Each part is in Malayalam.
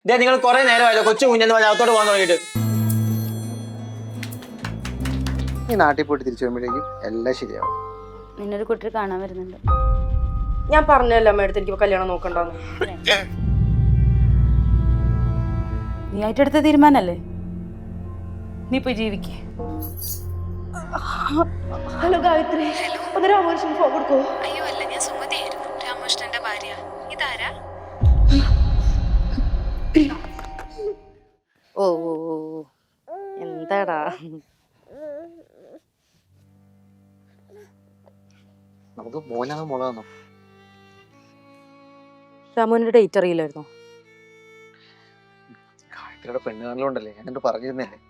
ഇതേ നിങ്ങൾ കുറെ നേരമായല്ലോ കൊച്ചു കുഞ്ഞെന്ന് പറഞ്ഞാൽ അകത്തോട്ട് പോകാൻ തുടങ്ങിയിട്ട്. ഈ നാട്ടിൽ പോയിട്ട് തിരിച്ചു വരുമ്പോഴേക്കും എല്ലാം ശരിയാവും. നിന്നൊരു കുട്ടി കാണാൻ വരുന്നുണ്ട്. ഞാൻ പറഞ്ഞല്ലോ അമ്മ അടുത്ത് എനിക്ക് കല്യാണം നോക്കണ്ടെന്ന്. നീ ആയിട്ടെടുത്ത തീരുമാനല്ലേ, നീ പോയി ജീവിക്കേ. ഹലോ ഗായത്രി, ഒന്ന് രാമകൃഷ്ണൻ ഫോൺ കൊടുക്കോ? അയ്യോ അല്ല, ഞാൻ സുമതിയായിരുന്നു, രാമകൃഷ്ണന്റെ ഭാര്യ. ഇതാരാ? ഓ എന്താടാ? നമുക്ക് മോനാണോ മോളാണോ? രാമുവിന്റെ ഡേറ്റ് അറിയില്ലായിരുന്നോ? ഗായത്രിയുടെ പെണ്ണുകാണലുണ്ടല്ലേ, ഞാൻ എന്നിട്ട് പറഞ്ഞിരുന്നല്ലേ.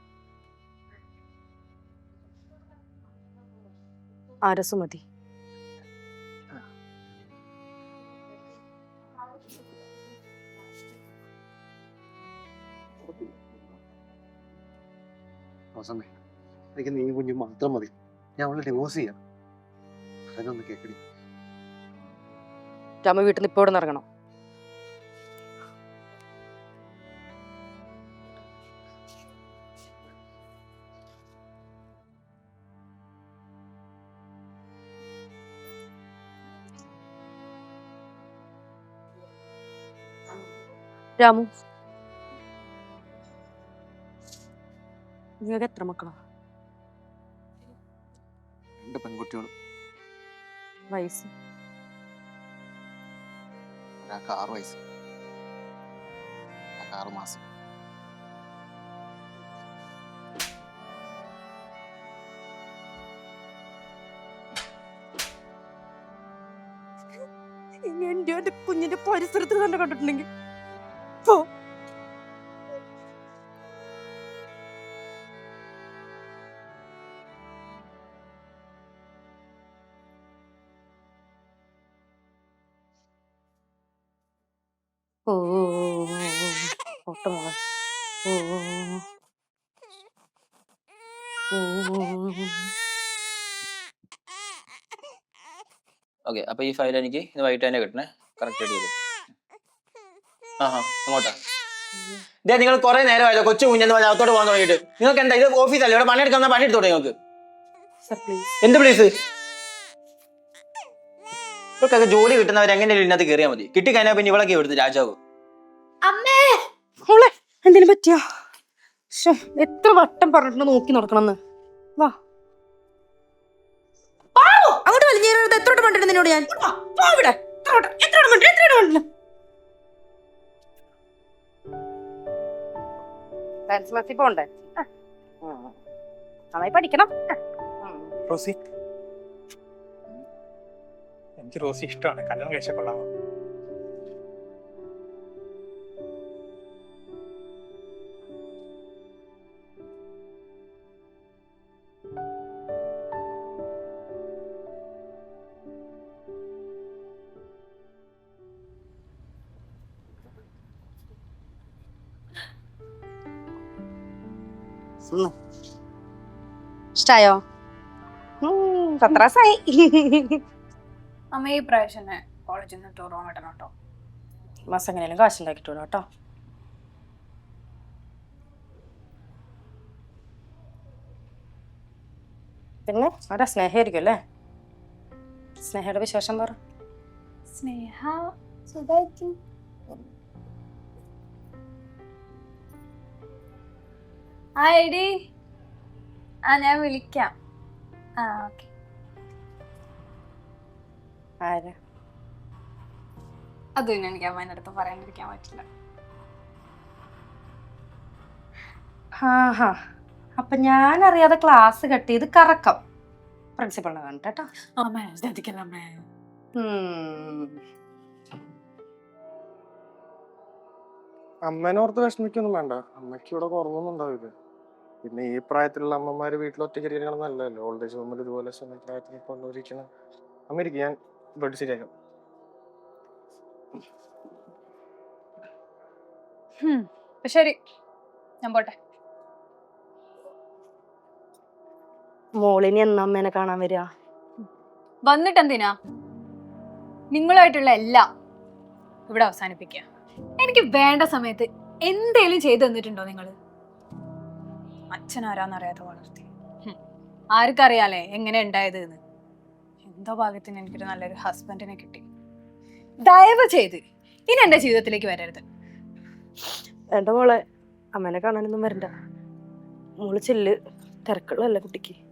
ആരാ സുമതി? അവസാനമേ എനിക്ക് നീ കുഞ്ഞു മാത്രം മതി. ഞാൻ അവളെ ഡിവോഴ്സ് ചെയ്യാം. അതിനൊന്ന് കേൾക്കണി. രാമ വീട്ടിൽ നിന്ന് ഇപ്പൊ ഇവിടെ ഇറങ്ങണം. രാമു, നിങ്ങൾക്ക് എത്ര മക്കളാ? 2 പെൺകുട്ടികളും. വയസ്സ്? ഒരാൾക്ക് 6 വയസ്സ്, ഒരാൾക്ക് 6 മാസം. എന്റെ കുഞ്ഞിന്റെ പരിസരത്തിൽ തന്നെ കണ്ടിട്ടുണ്ടെങ്കിൽ പോ. ഓ ഒട്ടമോളെ. ഓക്കെ, അപ്പൊ ഈ ഫയൽ എനിക്ക് ഇന്ന് വൈകിട്ട് തന്നെ കിട്ടണേ. കറക്റ്റ് ആയിട്ട് ചെയ്തു. അങ്ങോട്ടാ. ഇതേ നിങ്ങൾ കുറെ നേരമായല്ലോ കൊച്ചു കുഞ്ഞെന്ന് പറഞ്ഞാൽ അകത്തോട്ട് പോകാൻ തുടങ്ങിയിട്ട്. നിങ്ങൾക്ക് എന്താ, ഇത് ഓഫീസല്ലേ, ഇവിടെ പണിയെടുക്കാൻ പണി എടുത്തോട്ടെ നിങ്ങൾക്ക്. എന്ത് പ്ലീസ്? ഇവർക്കൊക്കെ ജോലി കിട്ടുന്നവർ എങ്ങനെയും ഇതിനകത്ത് കയറിയാൽ മതി. കിട്ടിക്കഴിഞ്ഞാൽ പിന്നെ ഇവളൊക്കെ എടുത്ത് രാജാവ്. അമ്മേ മോളെ, എന്തിനു പറ്റിയ? എത്ര വട്ടം പറഞ്ഞിട്ട് നോക്കി നടക്കണമെന്ന്. വാ അങ്ങോട്ട് വലിഞ്ഞേരരുത്. എത്ര വട്ടം പറഞ്ഞിട്ട് നിന്നോട് ഞാൻ? ഡാൻസ് ക്ലാസ്സിൽ പോണ്ടേ? നന്നായി പഠിക്കണം. റോസി, എനിക്ക് റോസി ഇഷ്ടമാണ്. കല്യാണം കഴിച്ച കൊള്ളാമോ? ഇഷ്ടായോ? പത്രാസായി. അമ്മ ഈ പ്രാവശ്യം കോളേജിൽ നിന്ന് ടൂർ പോകാൻ പറ്റണം കേട്ടോ. മാസം എങ്ങനെയാലും കാശുണ്ടാക്കിട്ടു കേട്ടോ. പിന്നെ ആരാ? സ്നേഹയായിരിക്കും അല്ലേ? സ്നേഹയുടെ വിശേഷം പറ. സ്നേഹ സുഖായിരിക്കും. ആ എടി, ഞാൻ വിളിക്കാം. ഓക്കെ. ആരാ? അത് പിന്നെ എനിക്ക് അമ്മേൻ്റെ അടുത്ത് പറയാണ്ടിരിക്കാൻ പറ്റില്ല. അപ്പൊ ഞാൻ അറിയാതെ ക്ലാസ് കട്ട് ചെയ്ത് കറക്കം പ്രിൻസിപ്പളിനെ കണ്ടിട്ടോ. അമ്മേ ശ്രദ്ധിക്കല്ല അമ്മേ. അമ്മേനോർത്ത് വിഷമിക്കൊന്നും വേണ്ട. അമ്മയ്ക്ക് ഇവിടെ കുറവൊന്നും ഉണ്ടാവില്ല. പിന്നെ ഈ പ്രായത്തിലുള്ള അമ്മമാര് വീട്ടിൽ ഒറ്റയ്ക്ക് ഇരിക്കണം നല്ലതല്ലോ. ഓൾഡ് ഏജ് ഹോമിൽ ഇതുപോലെ പ്രായത്തിൽ കൊണ്ടുവരിക്കണം. അമ്മ ഇരിക്കും, ഞാൻ ബ്ലഡ് ശരിയാക്കാം. ശരി, ഞാൻ പോട്ടെ. മോളിനി എന്നാ അമ്മേനെ കാണാൻ വരിക? വന്നിട്ട് എന്തിനാ? നിങ്ങളുമായിട്ടുള്ള എല്ലാം ഇവിടെ അവസാനിപ്പിക്കുക. എനിക്ക് വേണ്ട സമയത്ത് എന്തേലും ചെയ്തു തന്നിട്ടുണ്ടോ നിങ്ങള്? അച്ഛൻ ആരാന്നറിയാതെ വളർത്തി. ആർക്കറിയാലേ എങ്ങനെ ഉണ്ടായത് എന്ന്. എന്തോ ഭാഗ്യത്തിന് എനിക്കൊരു നല്ലൊരു ഹസ്ബൻഡിനെ കിട്ടി. ദയവ് ചെയ്ത് ഇനി എന്റെ ജീവിതത്തിലേക്ക് വരരുത്. വേണ്ട മോളെ, അമ്മേനെ കാണാനൊന്നും വരണ്ട. മോള് ചെല്ല്, തിരക്കുള്ളതല്ലേ കുട്ടിക്ക്.